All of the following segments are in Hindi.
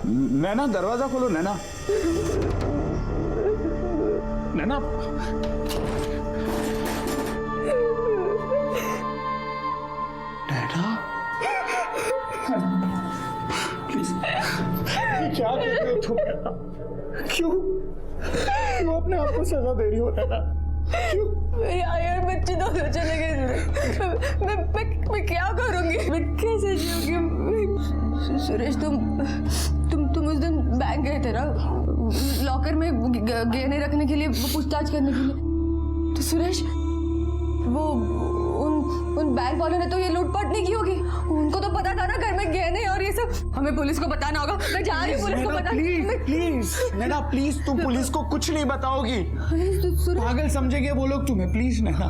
नैना दरवाजा खोलो। नैना नैना नैना प्लीज, क्या कहते हो तुम? क्यों अपने आप को सजा दे रही हो नैना? क्यों? यार बच्चे दोनों चले गए। मैं क्या करूंगी? मैं कैसे जीऊंगी? सुरेश तुम उस दिन बैंक गए थे ना, लॉकर में गहने रखने के लिए, पूछताछ करने के लिए। तो सुरेश वो उन बैंक वालों ने तो ये लूटपाट नहीं की होगी। उनको तो पता था ना घर में गहने और ये सब। हमें पुलिस को बताना होगा। मैं जा रही हूँ पुलिस को बताने। प्लीज नैना प्लीज, तुम पुलिस को कुछ नहीं बताओगी। पागल समझेंगे वो लोग तुम्हें। प्लीज नैना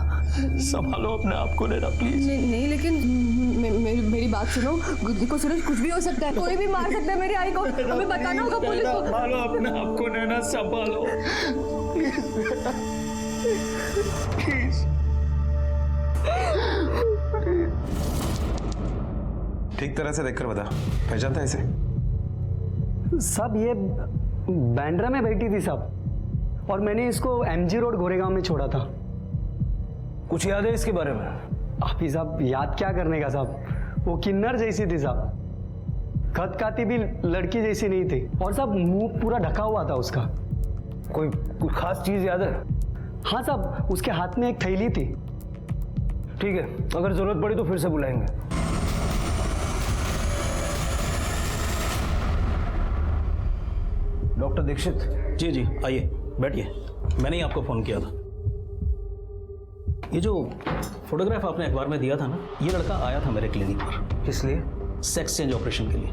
संभालो अपने आप को नैना प्लीज। नहीं लेकिन मेरी बात सुनो। देखो सुरेश, कुछ भी हो सकता है, कोई भी मार सकता है मेरी आई को। हमें बताना होगा पुलिस को। संभालो अपने आप को नैना, संभालो प्लीज। ठीक तरह से देखकर बता, पहचानता है इसे? सब ये बैंड्रा में बैठी थी सब, और मैंने इसको एमजी रोड गोरेगांव में छोड़ा था। कुछ याद है इसके बारे में? आप ही साहब याद क्या करने का साहब, वो किन्नर जैसी थी साहब, खत खाती भी लड़की जैसी नहीं थी, और सब मुंह पूरा ढका हुआ था उसका। कोई खास चीज याद है? हाँ साहब, उसके हाथ में एक थैली थी। ठीक है, अगर जरूरत पड़ी तो फिर से बुलाएंगे। डॉक्टर दीक्षित। जी जी आइए बैठिए, मैंने ही आपको फ़ोन किया था। ये जो फोटोग्राफ आपने अखबार में दिया था ना, ये लड़का आया था मेरे क्लिनिक पर। किस लिए? सेक्स चेंज ऑपरेशन के लिए।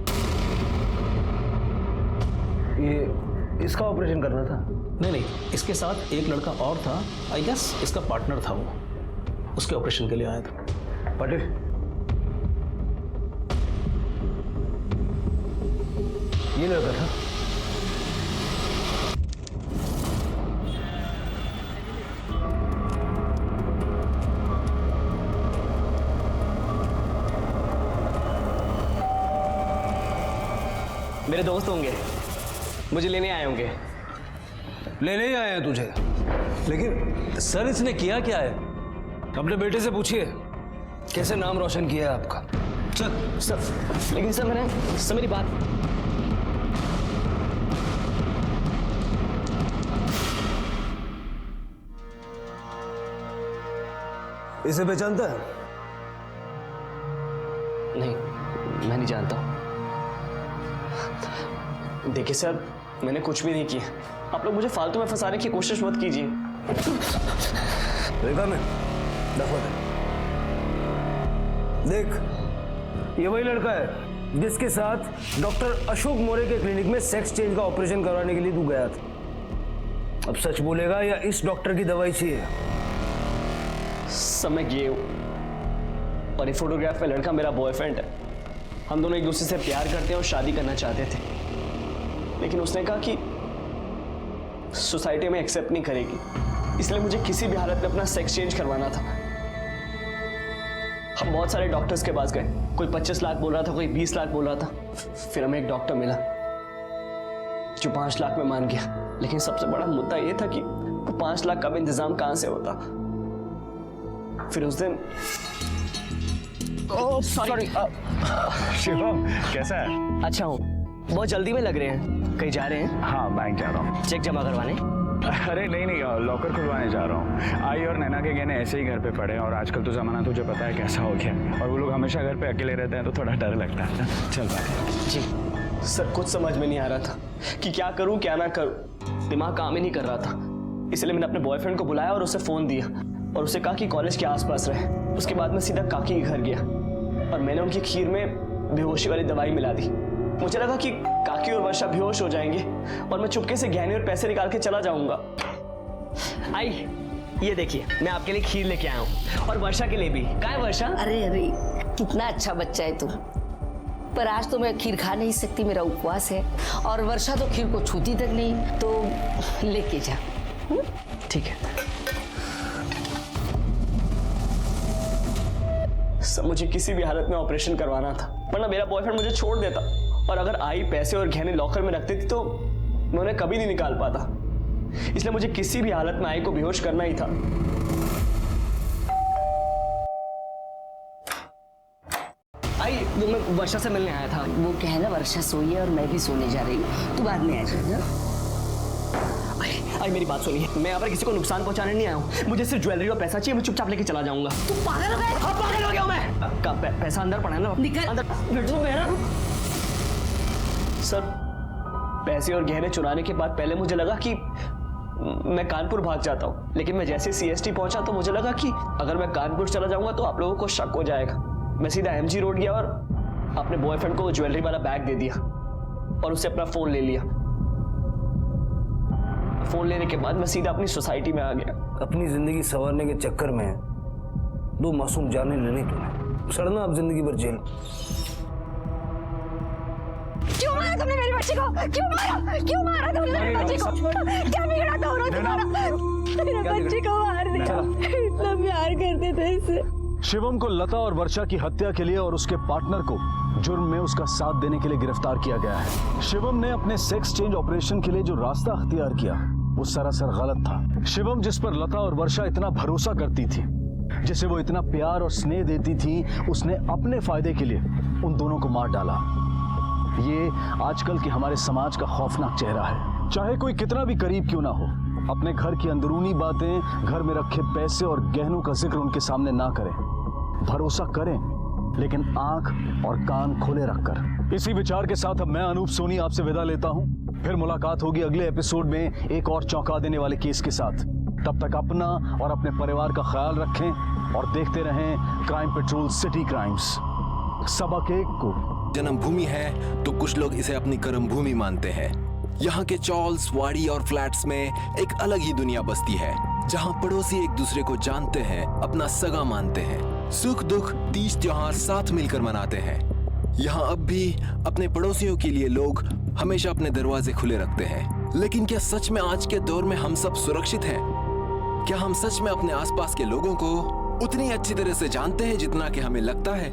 ये इसका ऑपरेशन करना था? नहीं, इसके साथ एक लड़का और था, आई गेस इसका पार्टनर था वो, उसके ऑपरेशन के लिए आया था। पाटिल, ये लड़का था? मेरे दोस्त होंगे, मुझे लेने आए होंगे। लेने ही आए हैं तुझे? लेकिन सर इसने किया क्या है? अपने बेटे से पूछिए कैसे नाम रोशन किया है आपका। चल सर, लेकिन सर मेरी बात। इसे पहचानता है? नहीं, मैं नहीं जानता। देखिए सर, मैंने कुछ भी नहीं किया। आप लोग मुझे फालतू में फंसाने की कोशिश मत कीजिए। देखा मैं, देख, ये वही लड़का है जिसके साथ डॉक्टर अशोक मोरे के क्लिनिक में सेक्स चेंज का ऑपरेशन करवाने के लिए तू गया था। अब सच बोलेगा या इस डॉक्टर की दवाई चाहिए? सब मैं गे हूँ, और ये फोटोग्राफ में लड़का मेरा बॉयफ्रेंड है। हम दोनों एक दूसरे से प्यार करते हैं और शादी करना चाहते थे, लेकिन उसने कहा कि सोसाइटी में एक्सेप्ट नहीं करेगी, इसलिए मुझे किसी भी हालत में अपना सेक्स चेंज करवाना था। हम बहुत सारे डॉक्टर्स के पास गए, कोई 25 लाख बोल रहा था, कोई 20 लाख बोल रहा था। फिर हमें एक डॉक्टर मिला जो 5 लाख में मान गया, लेकिन सबसे बड़ा मुद्दा यह था कि वो 5 लाख का भी इंतजाम कहां से होता। फिर उस दिन सॉरी शिवम कैसा है? अच्छा हूँ, बहुत जल्दी में लग रहे हैं, कहीं जा रहे हैं? हाँ बैंक जा रहा हूँ। चेक जमा करवाने? अरे नहीं लॉकर खुलवाने जा रहा हूँ। आई और नैना के गहने ऐसे ही घर पे पड़े हैं, और आजकल तो जमाना तुझे पता है कैसा हो गया, और वो लोग हमेशा घर पे अकेले रहते हैं तो थोड़ा डर लगता है। चल बाय। जी सर, कुछ समझ में नहीं आ रहा था कि क्या करूं क्या ना करूं, दिमाग काम ही नहीं कर रहा था। इसलिए मैंने अपने बॉयफ्रेंड को बुलाया और उसे फोन दिया और उसे कहा कि कॉलेज के आसपास रहे। उसके बाद मैं सीधा काकी के घर गया और मैंने उनकी खीर में बेहोशी वाली दवाई मिला दी। मुझे लगा कि काकी और वर्षा बेहोश हो जाएंगे और मैं चुपके से गहने और पैसे निकाल के चला जाऊंगा। आई, ये देखिए, मैं आपके लिए खीर लेके आया हूँ और वर्षा के लिए भी। कहाँ है वर्षा? अरे कितना अच्छा बच्चा है तू, पर आज तो मैं खीर खा नहीं सकती, मेरा उपवास है, और वर्षा तो खीर को छूती तक नहीं, तो लेके जा। ठीक है सब, मुझे किसी भी हालत में ऑपरेशन करवाना था, वरना मेरा बॉयफ्रेंड मुझे छोड़ देता और अगर आई पैसे और गहने लॉकर में रखती थी तो मैं उन्हें कभी नहीं निकाल पाता। इसलिए मुझे किसी भी हालत में आई को बेहोश करना ही था। आई, वो मैं वर्षा से मिलने आया था। वो क्या है ना, वर्षा सोई है और मैं भी सोने जा रही हूँ, तू बाद में आ जाना। आई मेरी बात सुनिए, मैं यहाँ पर किसी को नुकसान पहुंचाने नहीं आया हूँ। मुझे सिर्फ ज्वेलरी और पैसा चाहिए, मैं चुपचाप लेके चला जाऊंगा। तू पागल हो गया? हाँ, पागल हो गया हूँ मैं। पैसा अंदर पड़ा है ना, निकल। अंदर तो मेरा। सर, पैसे और गहने चुराने के बाद पहले मुझे लगा कि मैं कानपुर भाग जाता हूँ, लेकिन मैं जैसे CST पहुंचा तो मुझे लगा कि अगर मैं कानपुर चला जाऊंगा तो आप लोगों को शक हो जाएगा। मैं सीधा MG रोड गया और अपने बॉयफ्रेंड को ज्वेलरी वाला बैग दे दिया और उससे अपना फोन ले लिया। फोन लेने के बाद मैं सीधा अपनी सोसाइटी में आ गया। अपनी जिंदगी संवारने के चक्कर में 2 मासूम जाने लेने तुम्हें सड़ना अब जिंदगी भर जेल। क्यों मारा तुमने मेरी बच्ची को? क्यों मारा तुमने मेरी बच्ची को? क्या बिगड़ा दोनों तुम्हारा? मेरे बच्ची को मार दिया। इतना प्यार करते थे इससे। शिवम को लता और वर्षा की हत्या के लिए और उसके पार्टनर को जुर्म में उसका साथ देने के लिए गिरफ्तार किया गया है। शिवम ने अपने सेक्स चेंज ऑपरेशन के लिए जो रास्ता अख्तियार किया वो सरासर गलत था। शिवम जिस पर लता और वर्षा इतना भरोसा करती थी, जिसे वो इतना प्यार और स्नेह देती थी, उसने अपने फायदे के लिए उन दोनों को मार डाला। ये आजकल के हमारे समाज का खौफनाक चेहरा है। चाहे कोई कितना भी करीब क्यों ना हो, अपने घर की अंदरूनी बातें, घर में रखे पैसे और गहनों का जिक्र उनके सामने ना करें। भरोसा करें, लेकिन आंख और कान खोले रखकर। इसी विचार के साथ अब मैं अनूप सोनी आपसे विदा लेता हूं। फिर मुलाकात होगी अगले एपिसोड में एक और चौंका देने वाले केस के साथ। तब तक अपना और अपने परिवार का ख्याल रखें और देखते रहें क्राइम पेट्रोल सिटी क्राइम्स। सबक एक को जन्मभूमि है तो कुछ लोग इसे अपनी कर्मभूमि मानते हैं। यहाँ के चॉल्स, वाड़ी और फ्लैट्स में एक अलग ही दुनिया बसती है, जहाँ पड़ोसी एक दूसरे को जानते हैं, अपना सगा मानते हैं, सुख दुख, तीज त्योहार साथ मिलकर मनाते हैं। यहाँ अब भी अपने पड़ोसियों के लिए लोग हमेशा अपने दरवाजे खुले रखते हैं। लेकिन क्या सच में आज के दौर में हम सब सुरक्षित हैं? क्या हम सच में अपने आसपास के लोगों को उतनी अच्छी तरह से जानते हैं जितना कि हमें लगता है?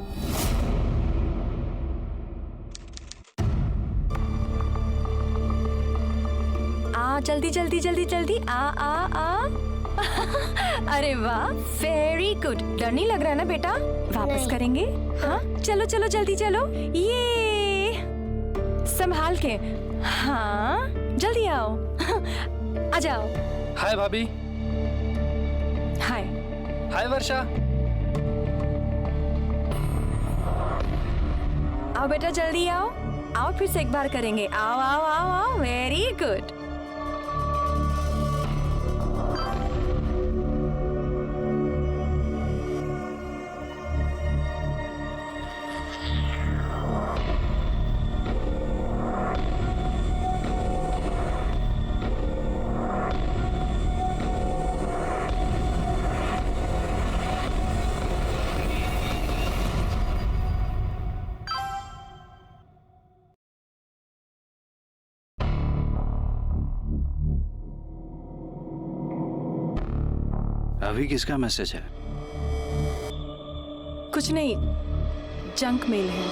जल्दी जल्दी जल्दी जल्दी आ अरे वाह, वेरी गुड। डर नहीं लग रहा है ना बेटा? वापस करेंगे। हाँ, चलो चलो जल्दी चलो। ये संभाल के। हाँ, जल्दी आओ। आ जाओ। हाय भाभी। हाय। हाय वर्षा। आओ बेटा, जल्दी आओ। आओ, फिर से एक बार करेंगे। आओ आओ आओ आओ, वेरी गुड। अभी किसका मैसेज है? कुछ नहीं, जंक मेल है।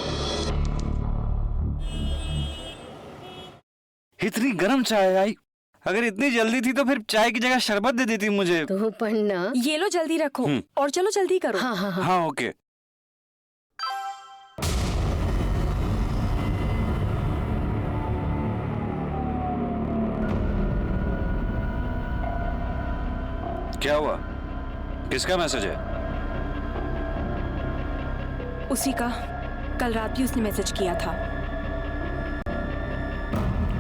इतनी गर्म चाय आई। अगर इतनी जल्दी थी तो फिर चाय की जगह शरबत दे देती मुझे। तो पढ़ना। ये लो, जल्दी रखो। और चलो जल्दी करो। हाँ हाँ हाँ। हाँ ओके। क्या हुआ? किसका मैसेज है? उसी का। कल रात भी उसने मैसेज किया था।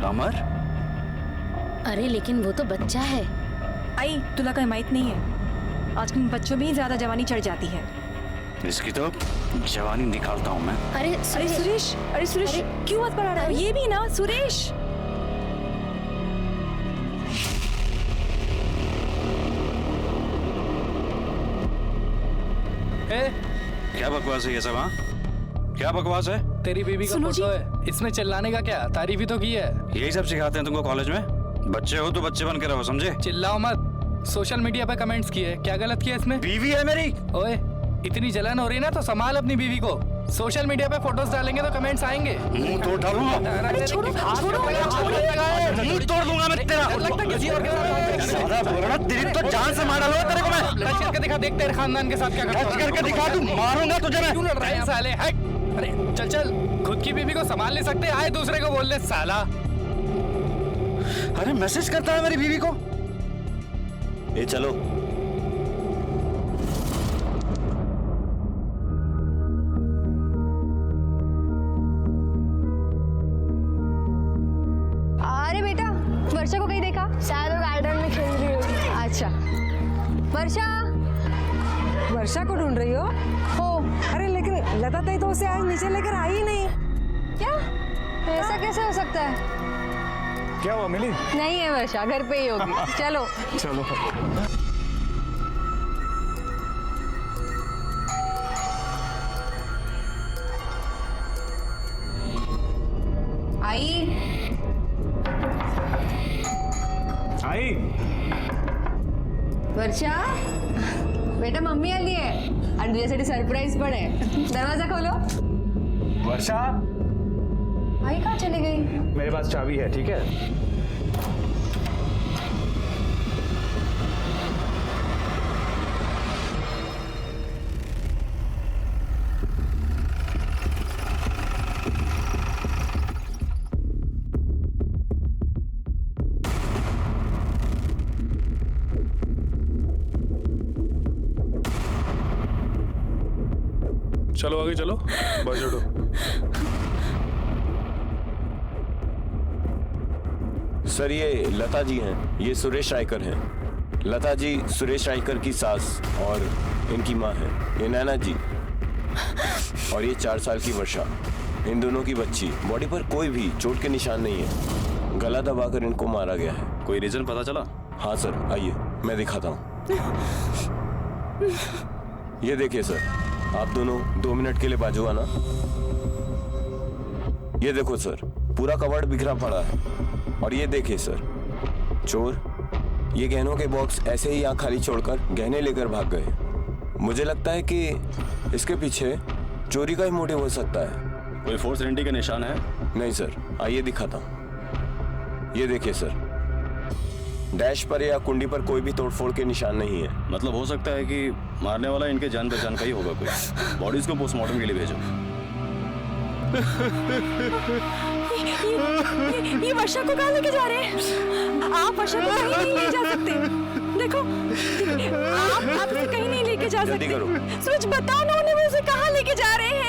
अमर? अरे लेकिन वो तो बच्चा है। आई, तुला का हिमायत नहीं है। आजकल बच्चों में ही ज्यादा जवानी चढ़ जाती है। इसकी तो जवानी निकालता हूँ मैं। अरे सुरेश, अरे सुरेश, क्यों मत पढ़ा रहा? ये भी ना सुरेश। क्या बकवास है ये सब? हाँ, क्या बकवास है? तेरी बीबी का फोटो है, इसमें चिल्लाने का क्या? तारीफ ही तो की है। यही सब सिखाते हैं तुमको कॉलेज में? बच्चे हो तो बच्चे बन के रहो, समझे? चिल्लाओ मत। सोशल मीडिया पे कमेंट्स किए, क्या गलत किया इसमें? बीवी है मेरी। ओए, इतनी जलन हो रही ना तो संभाल अपनी बीवी को। सोशल मीडिया पे फोटोज डालेंगे तो कमेंट्स आएंगे। मुंह तोड़ डालूंगा। अरे छोड़ो मुंह तोड़ दूंगा मैं तेरा। लगता किसी और के साथ सारा बोलना तेरी तो जान से मार डालूंगा तेरे को मैं। टच करके दिखा, देखते हैं खानदान के साथ क्या करता टच करके दिखा, तू मारूंगा तुझे मैं। क्यों लड़ रहे हैं साले? हट! अरे चल चल, खुद की बीवी को संभाल नहीं सकते, आए दूसरे को बोल ले साला। अरे मैसेज करता है मेरी बीवी को। ये चलो। अरे बेटा, वर्षा को कहीं देखा? शायद वो गार्डन में खेल रही होगी। अच्छा, वर्षा। वर्षा को ढूंढ रही हो? अरे लेकिन लता ताई तो उसे आज नीचे लेकर आई ही नहीं। क्या? ऐसा कैसे हो सकता है? क्या हुआ मिली? नहीं है वर्षा, घर पे ही होगी। चलो चलो। आई। आई। वर्षा बेटा, मम्मी आली है आणि तुझ्यासाठी सरप्राईज पण आहे। दरवाजा खोलो। वर्षा, आई कहाँ चली गई? मेरे पास चाबी है, ठीक है? चलो आगे चलो, बस उठो। सर ये लता जी हैं, ये सुरेश रायकर हैं। लता जी सुरेश रायकर की सास और इनकी माँ है। ये नैना जी और ये 4 साल की वर्षा, इन दोनों की बच्ची। बॉडी पर कोई भी चोट के निशान नहीं है, गला दबाकर इनको मारा गया है। कोई रीजन पता चला? हाँ सर, आइए मैं दिखाता हूँ। ये देखिए सर, आप दोनों 2 मिनट के लिए बाजू आना। ये देखो सर, पूरा कवर्ड बिखरा पड़ा है। और ये देखिए सर, चोर ये गहनों के बॉक्स ऐसे ही यहाँ खाली छोड़कर गहने लेकर भाग गए। मुझे लगता है कि इसके पीछे चोरी का ही मोटिव हो सकता है। कोई फोर्स एंट्री का निशान है? नहीं सर, आइए दिखाता हूँ। ये देखिए सर, डैश पर या कुंडी पर कोई भी तोड़फोड़ के निशान नहीं है। मतलब हो सकता है कि मारने वाला इनके जान पहचान का ही होगा कोई। बॉडीज को पोस्टमार्टम के लिए भेजो। ये वर्षा को कहाँ लेके जा रहे हैं? आप वर्षा को कहीं नहीं ले जा सकते। देखो, आप उसे कहीं नहीं लेके जा जल्दी सकते। करो। सूरज बताओ ना उन्हें, वो उसे कहाँ लेके जा रहे हैं?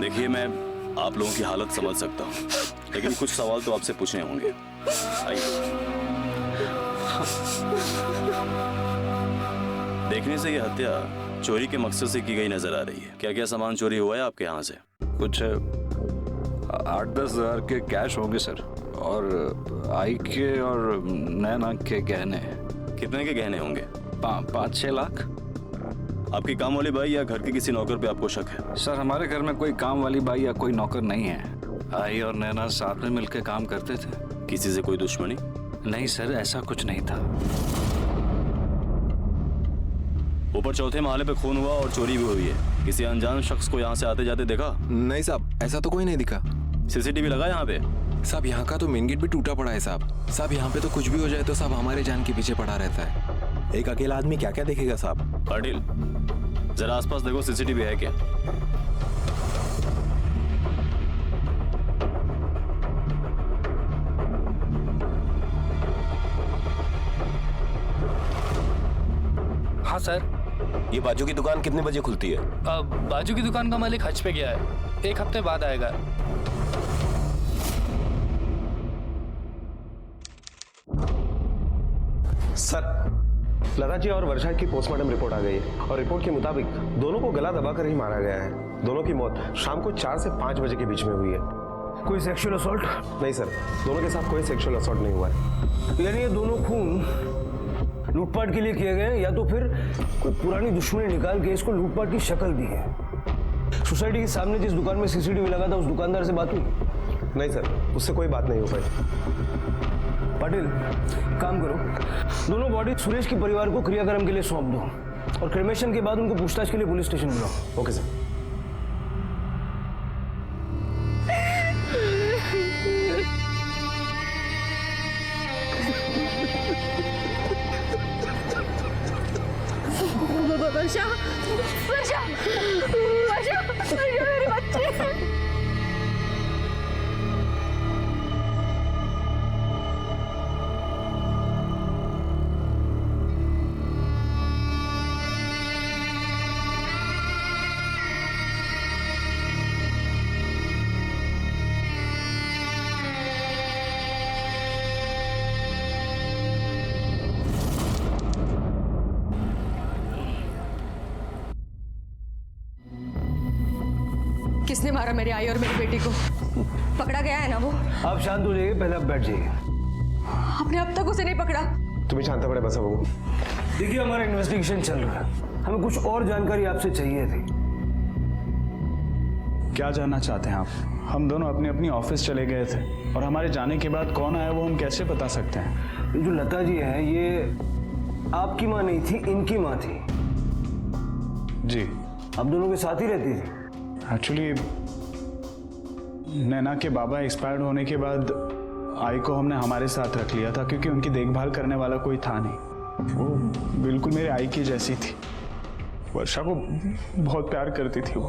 देखिए, मैं आप लोगों की हालत समझ सकता हूँ, लेकिन कुछ सवाल तो आपसे पूछने होंगे। आइए। देखने से ये हत्या चोरी के मकसद से की गई नजर आ रही है। क्या क्या सामान चोरी हुआ है आपके यहाँ से? कुछ 8-10 हज़ार के कैश होंगे सर, और आई के और नैना के गहने। कितने के गहने होंगे? 5-6 लाख। आपकी काम वाली बाई या घर के किसी नौकर पे आपको शक है? सर हमारे घर में कोई काम वाली बाई या कोई नौकर नहीं है। आई और नैना साथ में मिलकर काम करते थे। किसी से कोई दुश्मनी? नहीं सर, ऐसा कुछ नहीं था। ऊपर चौथे महले पे खून हुआ और चोरी भी हुई है। किसी अनजान शख्स को यहाँ से आते जाते देखा? नहीं साहब, ऐसा तो कोई नहीं दिखा। सीसीटीवी लगा यहाँ पे? साहब यहाँ का तो मेन गेट भी टूटा पड़ा है साहब। साहब यहाँ पे तो कुछ भी हो जाए तो साहब हमारे जान के पीछे पड़ा रहता है। एक अकेला आदमी क्या क्या देखेगा साहब? पाटिल, जरा आसपास देखो, सीसीटीवी है क्या? हाँ सर। ये बाजू की दुकान कितने बजे खुलती है? बाजू की दुकान का मालिक हज पे गया है, 1 हफ्ते बाद आएगा। सर, लता जी और वर्षा की पोस्टमार्टम रिपोर्ट आ गई है और रिपोर्ट के मुताबिक दोनों को गला दबाकर ही मारा गया है। दोनों की मौत शाम को 4 से 5 बजे के बीच में हुई है। कोई सेक्सुअल असॉल्ट? नहीं सर, दोनों के साथ कोई सेक्सुअल असॉल्ट नहीं हुआ है। यानी ये दोनों खून लूटपाट के लिए किए गए या तो फिर कोई पुरानी दुश्मनी निकाल के इसको लूटपाट की शक्ल दी है। सोसाइटी के सामने जिस दुकान में सीसीटीवी लगा था उस दुकानदार से बात हुई? नहीं सर, उससे कोई बात नहीं हो पाई। पाटिल, काम करो, दोनों बॉडी सुरेश के परिवार को क्रियाक्रम के लिए सौंप दो और क्रिमेशन के बाद उनको पूछताछ के लिए पुलिस स्टेशन बुलाओ। Okay sir. वर्षा, वर्षा, वर्षा, वर्षा मेरे बच्चे। किसने मारा मेरी आई और मेरी बेटी को? पकड़ा गया है ना वो? आप शांत हो जाइए, पहले आप बैठ जाइए। आपने अब तक उसे नहीं पकड़ा? तुम्हें शांत पड़े बस बाबू। देखिए, हमारा इन्वेस्टिगेशन चल रहा है, हमें कुछ और जानकारी आपसे चाहिए थी। क्या जानना चाहते हैं आप? हम दोनों अपनी अपनी ऑफिस चले गए थे और हमारे जाने के बाद कौन आया वो हम कैसे बता सकते हैं? ये जो लता जी है, ये आपकी माँ नहीं थी, इनकी माँ थी। जी। आप दोनों के साथ ही रहती थी? एक्चुअली नैना के बाबा एक्सपायर्ड होने के बाद आई को हमने हमारे साथ रख लिया था क्योंकि उनकी देखभाल करने वाला कोई था नहीं। वो बिल्कुल मेरे आई की जैसी थी। वर्षा को बहुत प्यार करती थी वो।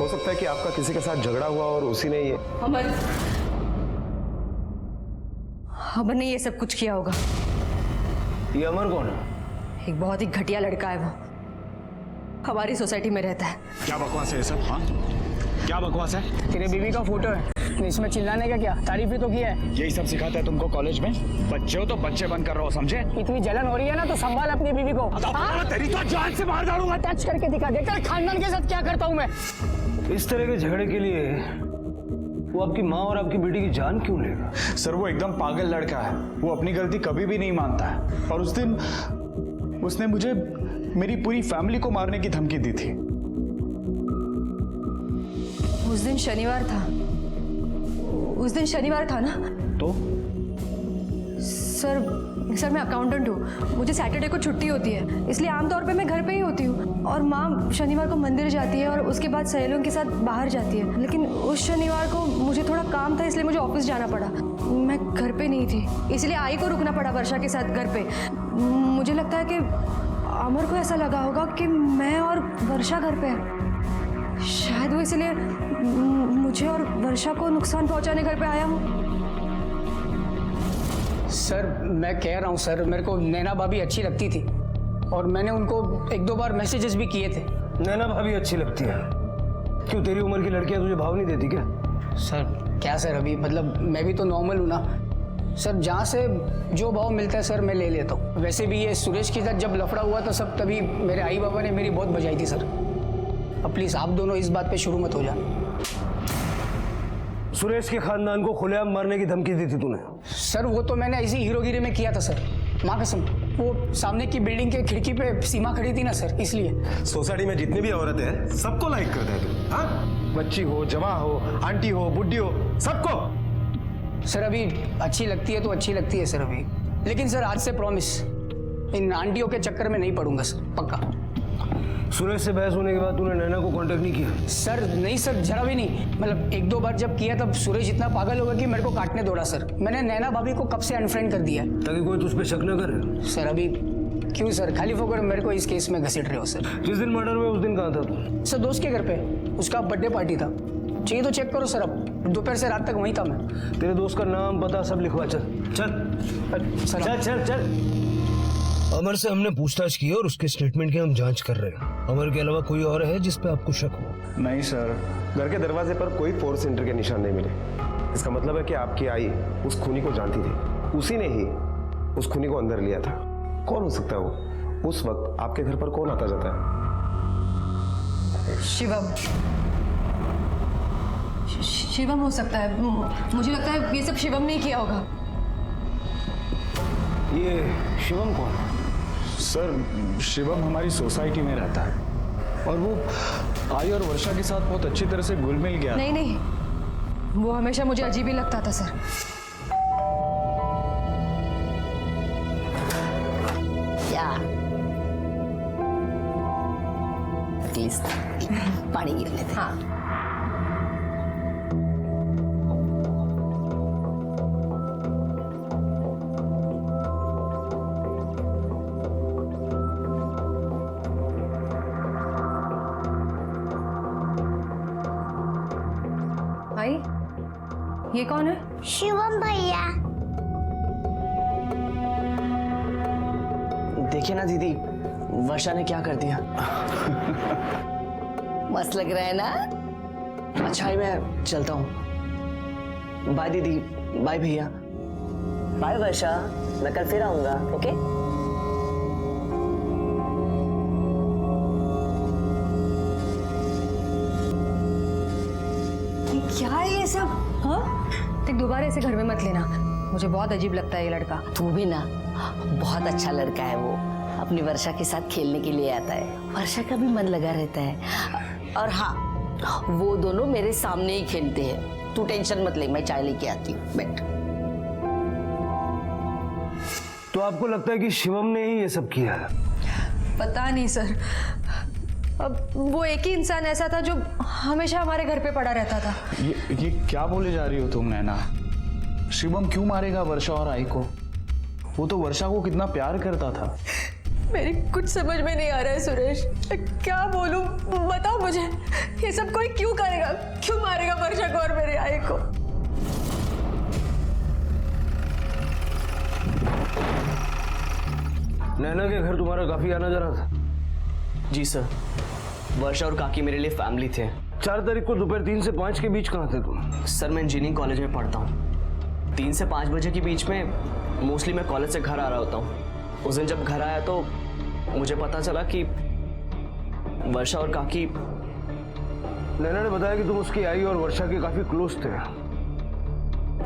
हो सकता है कि आपका किसी के साथ झगड़ा हुआ और उसी ने ये अमर ने ये सब कुछ किया होगा। ये अमर कौन है? एक बहुत ही घटिया लड़का है वो, हमारी सोसाइटी में रहता है। क्या बकवास है ये सब? हाँ, क्या बकवास है? तेरे बीवी का फोटो है, इसमें चिल्लाने का क्या? तारीफ ही तो की है। यही सब सिखाता है तुमको कॉलेज में? बच्चे हो तो बच्चे बन कर रहो, समझे? इतनी जलन हो रही है ना तो संभाल अपनी बीवी को। तेरी तो जान से मार डालूंगा। टच करके दिखा, देखकर खानदान के साथ क्या करता हूँ मैं। इस तरह के झगड़े के लिए वो आपकी माँ और आपकी बेटी की जान क्यों लेगा? सर, वो एकदम पागल लड़का है। वो अपनी गलती कभी भी नहीं मानता है और उस दिन उसने मुझे मेरी पूरी फैमिली को मारने की धमकी दी थी। उस दिन शनिवार था। उस दिन शनिवार था ना? तो सर मैं अकाउंटेंट हूँ, मुझे सैटरडे को छुट्टी होती है, इसलिए आमतौर पे मैं घर पे ही होती हूँ। और माँ शनिवार को मंदिर जाती है और उसके बाद सहेलियों के साथ बाहर जाती है। लेकिन उस शनिवार को मुझे थोड़ा काम था, इसलिए मुझे ऑफिस जाना पड़ा। मैं घर पे नहीं थी, इसलिए आई को रुकना पड़ा वर्षा के साथ घर पे। मुझे लगता है कि अमर को ऐसा लगा होगा कि मैं और वर्षा घर पे है, शायद वो इसलिए मुझे और वर्षा को नुकसान पहुंचाने घर पे आया हूँ। सर मैं कह रहा हूँ सर, मेरे को नैना भाभी अच्छी लगती थी और मैंने उनको 1-2 बार मैसेजेस भी किए थे। नैना भाभी अच्छी लगती है? क्यों, तेरी उम्र की लड़कियां तुझे भाव नहीं देती क्या? सर क्या सर, अभी मतलब मैं भी तो नॉर्मल हूँ ना सर, जहाँ से जो भाव मिलता है सर मैं ले लेता हूँ। वैसे भी ये सुरेश के साथ जब लफड़ा हुआ था सब, तभी मेरे आई बाबा ने मेरी बहुत बजाई थी सर। अब प्लीज़ आप दोनों इस बात पे शुरू मत हो जाना। सुरेश के खानदान को खुलेआम मारने की धमकी दी थी तूने? सर वो तो मैंने ऐसी हीरोगिरी में किया था सर, माँ कसम। वो सामने की बिल्डिंग के खिड़की पे सीमा खड़ी थी ना सर, इसलिए। सोसाइटी में जितनी भी औरतें हैं सबको लाइक करते हैं तुम? हाँ, बच्ची हो, जवा हो, आंटी हो, बुढ़ी हो, सबको। सर अभी अच्छी लगती है तो अच्छी लगती है सर अभी, लेकिन सर आज से प्रॉमिस इन आंटियों के चक्कर में नहीं पड़ूंगा सर, पक्का। सुरेश से बहस होने के बाद तूने नैना को कांटेक्ट नहीं किया? सर नहीं सर, जरा भी नहीं। मतलब 1-2 बार जब किया तब सुरेश इतना पागल होगा कि मेरे को काटने दौड़ा सर। मैंने नैना भाभी को कब से अनफ्रेंड कर दिया है, ताकि कोई तुझ पे शक न करे। सर अभी क्यों सर, खाली फोकर मेरे को इस केस में घसीट रहे हो सर। जिस दिन मर्डर हुआ उस दिन कहाँ था तू? सर दोस्त के घर पे, उसका बर्थडे पार्टी था। चाहिए तो चेक करो सर, अब दोपहर से रात तक वहीं था मैं। तेरे दोस्त का नाम पता सब लिखवा, चल चल सर चल चल चल। अमर से हमने पूछताछ की और उसके स्टेटमेंट की हम जांच कर रहे हैं। अमर के अलावा कोई और है जिस पे आपको शक हो? नहीं सर। घर के दरवाजे पर कोई फोर्स एंट्री के निशान नहीं मिले। इसका मतलब है कि आपकी आई उस खूनी को जानती थी, उसी ने ही उस खूनी को अंदर लिया था। कौन हो सकता है वो? उस वक्त आपके घर पर कौन आता जाता है? शिवम। शिवम हो सकता है, मुझे लगता है ये सब शिवम ने किया होगा। ये शिवम कौन है? सर शिवम हमारी सोसाइटी में रहता है और वो आई और वर्षा के साथ बहुत अच्छी तरह से घुल मिल गया। नहीं नहीं, वो हमेशा मुझे अजीब ही लगता था सर। क्या एटलीस्ट पानी गिरने दे। हाँ भाई, ये कौन है? शिवम भैया। देखिए ना दीदी, वर्षा ने क्या कर दिया। मस्त लग रहा है ना? अच्छा है, मैं चलता हूँ। बाय दीदी, बाय भैया। बाय वर्षा, मैं कल फिर आऊंगा। ओके? क्या है ये सब? हाँ, देख दोबारा ऐसे घर में मत लेना, मुझे बहुत अजीब लगता है ये लड़का। तू भी ना, बहुत अच्छा लड़का है वो। अपनी वर्षा के साथ खेलने के लिए आता है, वर्षा का भी मन लगा रहता है। और हाँ, वो दोनों मेरे सामने ही खेलते हैं। तू टेंशन मत ले, मैं चाय लेके आती हूँ, बैठ। तो आपको लगता है कि शिवम ने ही ये सब किया है? पता नहीं सर, अब वो एक ही इंसान ऐसा था जो हमेशा हमारे घर पे पड़ा रहता था। ये क्या बोले जा रही हो तुम नैना? शिवम क्यों मारेगा वर्षा और आई को? वो तो वर्षा को कितना प्यार करता था। मेरी कुछ समझ में नहीं आ रहा है सुरेश, क्या बोलूं, बताओ मुझे। ये सब कोई क्यों करेगा? क्यों मारेगा वर्षा को और मेरे आई को? नैना के घर तुम्हारा काफी आना जाना था? जी सर, वर्षा और काकी मेरे लिए फैमिली थे। 4 तारीख को दोपहर 3 से 5 के बीच कहाँ थे तुम? सर मैं इंजीनियरिंग कॉलेज में पढ़ता हूँ। 3 से 5 बजे के बीच में मोस्टली मैं कॉलेज से घर आ रहा होता हूँ। उस दिन जब घर आया तो मुझे पता चला कि वर्षा और काकी। नैना ने बताया कि तुम उसकी आई और वर्षा के काफी क्लोज थे।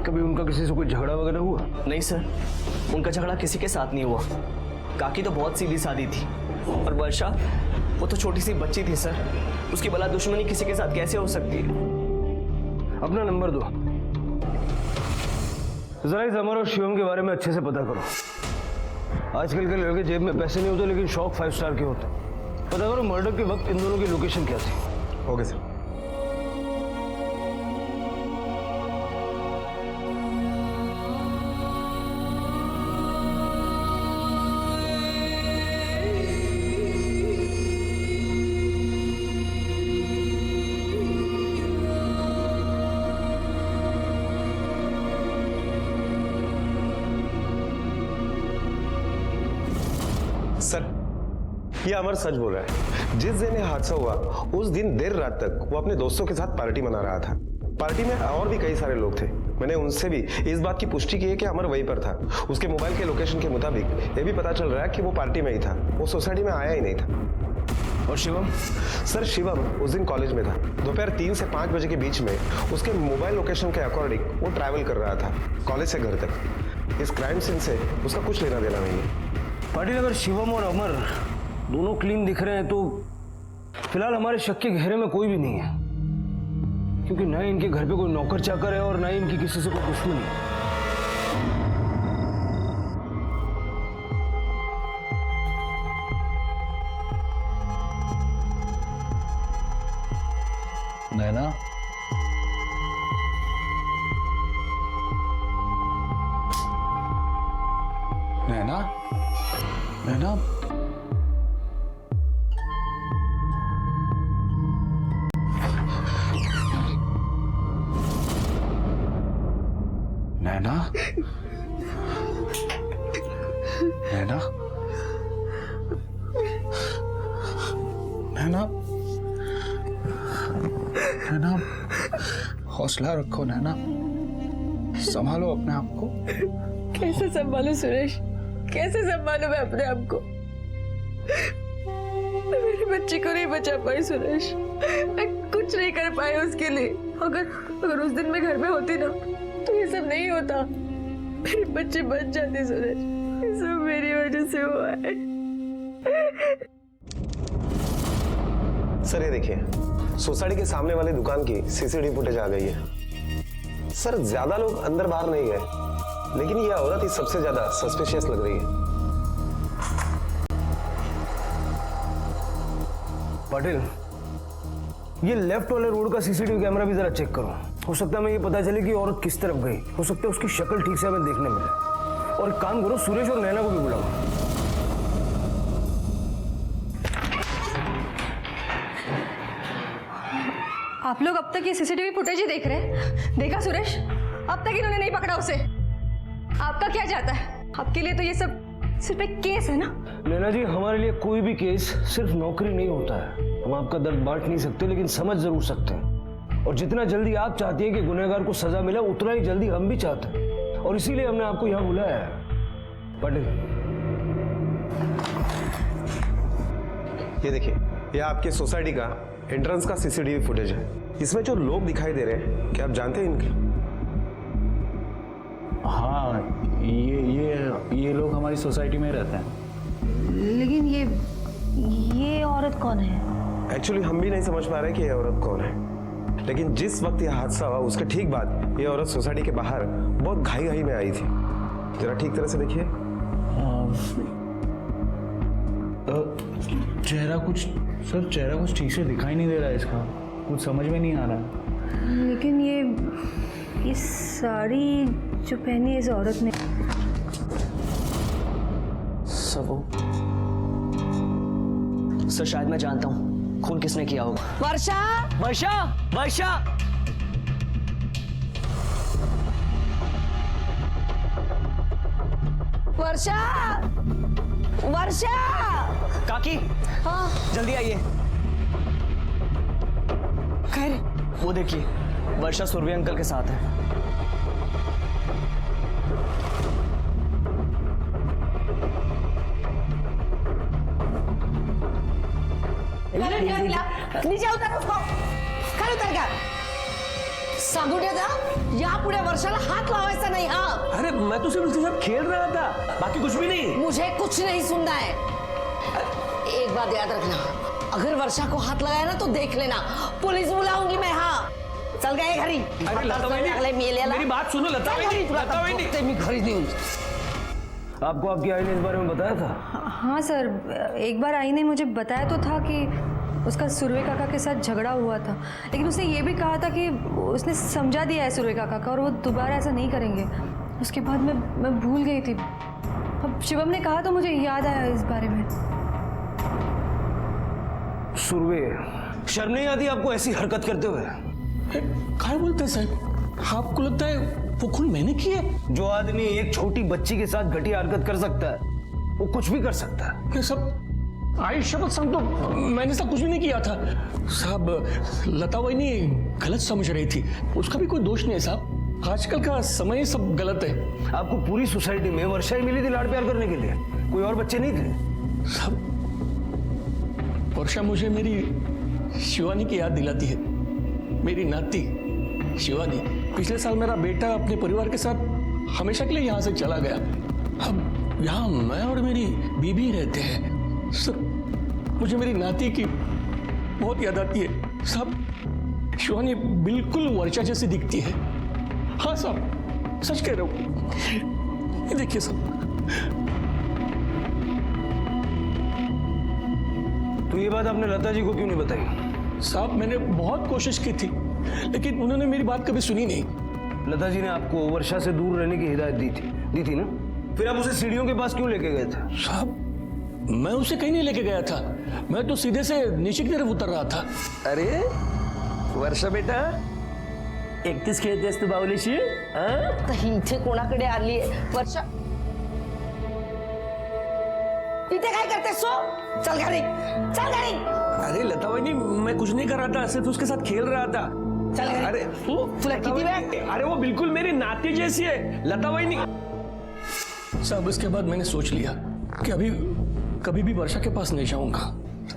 कभी उनका किसी से कोई झगड़ा वगैरह हुआ? नहीं सर, उनका झगड़ा किसी के साथ नहीं हुआ। काकी तो बहुत सीधी सादी थी और वर्षा, वो तो छोटी सी बच्ची थी सर। उसकी भला दुश्मनी किसी के साथ कैसे हो सकती है? अपना नंबर दो, जरा इस अमर और शिवम के बारे में अच्छे से पता करो। आजकल के लड़के जेब में पैसे नहीं होते लेकिन शौक 5 स्टार के होते। पता करो मर्डर के वक्त इन दोनों की लोकेशन क्या थी। Okay sir. सर, ये अमर सच बोल रहा है। जिस दिन ये हादसा हुआ उस दिन देर रात तक वो अपने दोस्तों के साथ पार्टी मना रहा था। पार्टी में और भी कई सारे लोग थे। मैंने उनसे भी इस बात की पुष्टि की है कि अमर वहीं पर था। उसके मोबाइल के लोकेशन के मुताबिक ये भी पता चल रहा है कि वो पार्टी में ही था, वो सोसाइटी में आया ही नहीं था। और शिवम? सर शिवम उस दिन कॉलेज में था। दोपहर 3 से 5 बजे के बीच में उसके मोबाइल लोकेशन के अकॉर्डिंग वो ट्रैवल कर रहा था कॉलेज से घर तक। इस क्राइम सीन से उसका कुछ लेना देना नहीं है। पाटिल, अगर शिवम और अमर दोनों क्लीन दिख रहे हैं तो फिलहाल हमारे शक के घेरे में कोई भी नहीं है, क्योंकि ना ही इनके घर पे कोई नौकर चाकर है और ना ही इनकी किसी से कोई दुश्मनी है। नैना, नैना, नैना, नैना, नैना, नैना, नैना, हौसला रखो नैना, संभालो अपने आप को। कैसे संभालू सुरेश, कैसे संभालू मैं अपने आप को? मैं मेरी बच्ची को नहीं बचा पाई सुरेश, मैं कुछ नहीं कर पाई उसके लिए। अगर उस दिन मैं घर में होती ना तो ये सब नहीं होता। मेरी बच्ची बच जाती सुरेश, ये सब मेरी वजह से हुआ है। सर ये देखिए, सोसाइटी के सामने वाली दुकान की सीसीटीवी फुटेज आ गई है। सर ज्यादा लोग अंदर बाहर नहीं गए, लेकिन ये औरत ही सबसे ज्यादा सस्पिशियस लग रही है। पाटिल, ये लेफ्ट वाले रोड का सीसीटीवी कैमरा भी जरा चेक करो। हो सकता है मैं ये पता चले कि औरत किस तरफ गई। हो सकता है उसकी शक्ल ठीक से हमें देखने मिले। और एक काम करो, सुरेश और नैना को भी बुलाओ। आप लोग अब तक ये सीसीटीवी फुटेज ही देख रहे हैं? देखा सुरेश, अब तक इन्होंने नहीं पकड़ा उसे। आपका क्या जाता है? आपके लिए तो ये सब सिर्फ एक केस है ना। नैना जी, हमारे लिए कोई भी केस सिर्फ नौकरी नहीं होता है। हम आपका दर्द बांट नहीं सकते, लेकिन समझ जरूर सकते हैं। और जितना जल्दी आप चाहती है कि गुनहगार को सजा मिले, उतना ही जल्दी हम भी चाहते हैं। और इसीलिए हमने आपको यहाँ बुलाया है। पाटिल, ये देखिए, ये आपके सोसाइटी का एंट्रेंस का सीसीटीवी फुटेज है। इसमें जो लोग दिखाई दे रहे हैं, क्या आप जानते हैं इनके? हाँ, ये लोग हमारी सोसाइटी में रहते हैं। लेकिन ये औरत कौन है? एक्चुअली हम भी नहीं समझ पा रहे कि ये औरत कौन है, लेकिन जिस वक्त यह हादसा हुआ उसके ठीक बाद ये औरत सोसाइटी के बाहर बहुत घाई में आई थी। जरा ठीक तरह से देखिए। चेहरा कुछ ठीक से दिखाई नहीं दे रहा है इसका, कुछ समझ में नहीं आ रहा। लेकिन ये साड़ी जो पहनी है इस औरत ने, सर शायद मैं जानता हूँ खून किसने किया होगा। वर्षा, वर्षा, वर्षा, वर्षा, वर्षा। काकी, हाँ, जल्दी आइए। खैर, वो देखिए, वर्षा सुरभि अंकल के साथ है। नीचे उतर उसको, खाली उतर का सांगुटे था। यहाँ पूरे वर्षाला हाथ लावायचा नहीं। हाँ, अरे मैं तो सिर्फ उसके साथ खेल रहा था, बाकी कुछ भी नहीं। मुझे कुछ नहीं सुनना है। एक बात याद रखना, अगर वर्षा को हाथ लगाया ना तो देख लेना, पुलिस बुलाऊंगी मैं। हाँ, चल गए घरी। अरे लता बहनी, मेरी बात सुनो। लता बहनी, लता बहनी, मैं घरी नहीं हूँ। आपको आपकी आई ने इस बारे में बताया था? हाँ सर, एक बार आई ने मुझे बताया तो था कि उसका सुरवे काका के साथ झगड़ा हुआ था, लेकिन उसने ये भी कहा था कि उसने समझा दिया है सुरवे काका का और वो दोबारा ऐसा नहीं करेंगे। उसके बाद मैं भूल गई थी। अब शिवम ने कहा तो मुझे याद आया इस बारे में। सुरवे, शर्म नहीं आती आपको ऐसी हरकत करते हुए? क्या बोलते हैं साहब? आपको लगता है वो खून मैंने किया? जो आदमी एक छोटी बच्ची के साथ घटिया हरकत कर सकता है, वो कुछ भी कर सकता है। ये सब आई शपथ संग तो मैंने सब कुछ भी नहीं किया था साहब। लता वही गलत समझ रही थी, उसका भी कोई दोष नहीं है साहब। आजकल का समय सब गलत है। आपको पूरी सोसाइटी में वर्षा ही मिली थी लाड़ प्यार करने के लिए, कोई और बच्चे नहीं थे साहब। वर्षा मुझे मेरी शिवानी की याद दिलाती है, मेरी नाती शिवानी। पिछले साल मेरा बेटा अपने परिवार के साथ हमेशा के लिए यहाँ से चला गया। अब यहाँ मैं और मेरी बीबी रहते हैं। सब मुझे मेरी नाती की बहुत याद आती है साहब। शिवानी बिल्कुल वर्षा जैसी दिखती है। हाँ साहब, सच कह रहा हूँ। ये देखिए साहब। तो ये बात आपने लता जी को क्यों नहीं बताई? साहब मैंने बहुत कोशिश की थी, लेकिन उन्होंने मेरी बात कभी सुनी नहीं। लता जी ने आपको वर्षा से दूर रहने की हिदायत दी थी ना? फिर आप उसे सीढ़ियों के पास क्यों लेके गए थे? साहब मैं उसे कहीं नहीं लेके गया था, मैं तो सीधे से नीचे की तरफ उतर रहा था। अरे वर्षा बेटा, एकटीच खेळतेस तू बावलीशी? इथे कोणाकडे आली आहे वर्षा? इथे काय करतेस सो? चल घरी, चल घरी। अरे लता बहनी, मैं कुछ नहीं कर रहा था, सिर्फ उसके साथ खेल रहा था। चल घरी। अरे तुला किती वेळ? अरे वो बिल्कुल मेरी नाती जैसी है लता बहनी। साहब इसके बाद मैंने सोच लिया कि अभी कभी भी वर्षा के पास नहीं जाऊंगा।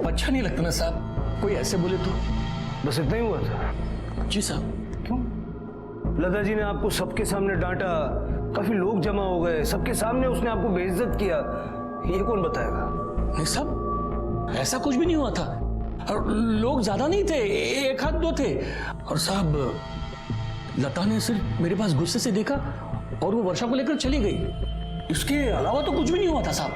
अच्छा नहीं लगता ना साहब, कोई ऐसे बोले तो। बस इतना ही हुआ था? जी साहब। क्यों? लता जी ने आपको सबके सामने डांटा काफी लोग जमा हो गए, सबके सामने उसने आपको बेइज्जत किया, ये कौन बताएगा? नहीं साहब, ऐसा कुछ भी नहीं हुआ था। और लोग ज्यादा नहीं थे, एक हाथ दो थे। और साहब, लता ने सिर्फ मेरे पास गुस्से से देखा और वो वर्षा को लेकर चली गई। इसके अलावा तो कुछ भी नहीं हुआ था साहब।